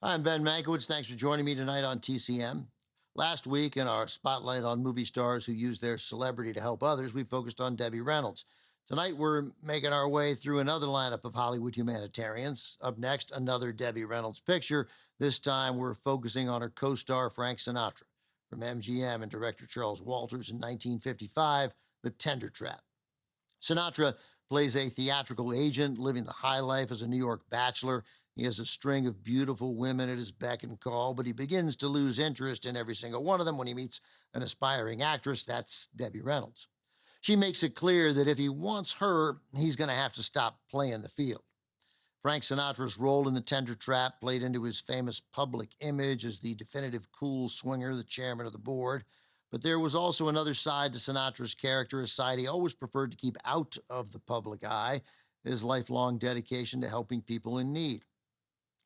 I'm Ben Mankiewicz. Thanks for joining me tonight on TCM. Last week, in our spotlight on movie stars who use their celebrity to help others, we focused on Debbie Reynolds. Tonight, we're making our way through another lineup of Hollywood humanitarians. Up next, another Debbie Reynolds picture. This time, we're focusing on her co-star Frank Sinatra. From MGM and director Charles Walters in 1955, The Tender Trap. Sinatra plays a theatrical agent living the high life as a New York bachelor. He has a string of beautiful women at his beck and call, but he begins to lose interest in every single one of them when he meets an aspiring actress. That's Debbie Reynolds. She makes it clear that if he wants her, he's going to have to stop playing the field. Frank Sinatra's role in The Tender Trap played into his famous public image as the definitive cool swinger, the chairman of the board. But there was also another side to Sinatra's character, a side he always preferred to keep out of the public eye, his lifelong dedication to helping people in need.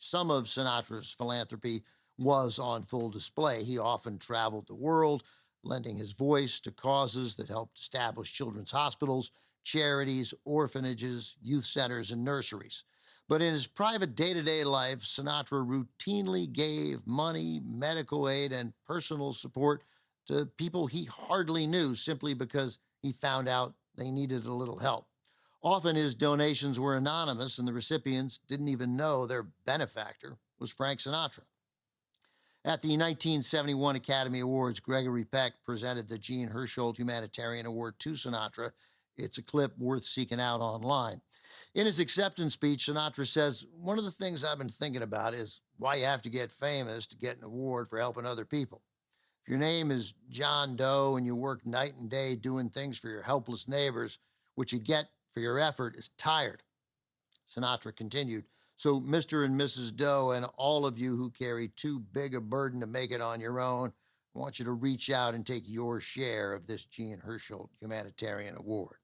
Some of Sinatra's philanthropy was on full display. He often traveled the world, lending his voice to causes that helped establish children's hospitals, charities, orphanages, youth centers, and nurseries. But in his private day-to-day life, Sinatra routinely gave money, medical aid, and personal support to people he hardly knew simply because he found out they needed a little help. Often his donations were anonymous, and the recipients didn't even know their benefactor was Frank Sinatra. At the 1971 Academy Awards, Gregory Peck presented the Jean Hersholt Humanitarian Award to Sinatra. It's a clip worth seeking out online. In his acceptance speech, Sinatra says, "One of the things I've been thinking about is why you have to get famous to get an award for helping other people. If your name is John Doe and you work night and day doing things for your helpless neighbors, what you get for your effort is tired." Sinatra continued, "So Mr. and Mrs. Doe and all of you who carry too big a burden to make it on your own, I want you to reach out and take your share of this Jean Hersholt Humanitarian Award."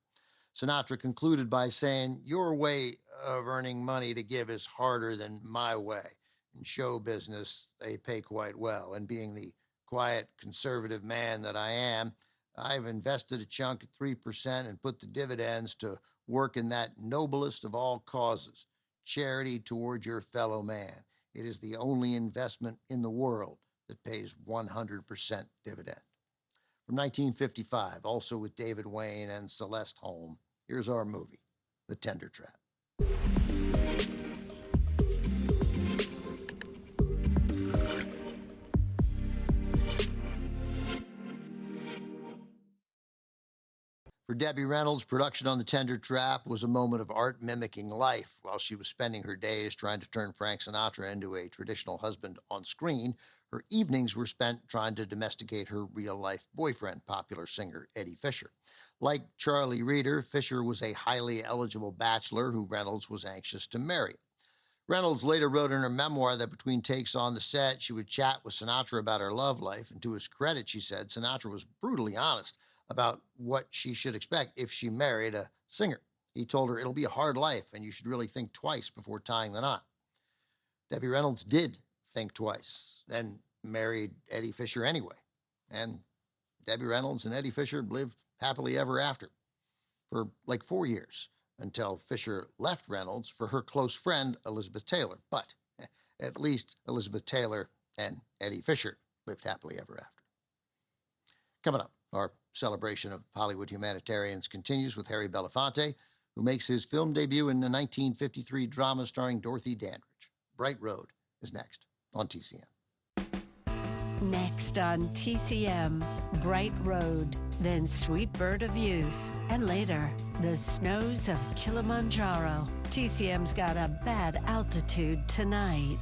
Sinatra concluded by saying, "Your way of earning money to give is harder than my way. In show business, they pay quite well, and being the quiet, conservative man that I am, I've invested a chunk at 3% and put the dividends to work in that noblest of all causes, charity toward your fellow man. It is the only investment in the world that pays 100% dividend." From 1955, also with David Wayne and Celeste Holm, here's our movie, The Tender Trap. For Debbie Reynolds, production on The Tender Trap was a moment of art mimicking life. While she was spending her days trying to turn Frank Sinatra into a traditional husband on screen, her evenings were spent trying to domesticate her real-life boyfriend, popular singer Eddie Fisher. Like Charlie Reeder, Fisher was a highly eligible bachelor who Reynolds was anxious to marry. Reynolds later wrote in her memoir that between takes on the set, she would chat with Sinatra about her love life, and to his credit, she said, Sinatra was brutally honest about what she should expect if she married a singer. He told her, "It'll be a hard life, and you should really think twice before tying the knot." Debbie Reynolds did think twice, then married Eddie Fisher anyway. And Debbie Reynolds and Eddie Fisher lived happily ever after for like 4 years, until Fisher left Reynolds for her close friend, Elizabeth Taylor. But at least Elizabeth Taylor and Eddie Fisher lived happily ever after. Coming up, our celebration of Hollywood humanitarians continues with Harry Belafonte, who makes his film debut in the 1953 drama starring Dorothy Dandridge. Bright Road is next on TCM. Next on TCM, Bright Road, then Sweet Bird of Youth, and later, the snows of Kilimanjaro. TCM's got a bad altitude tonight.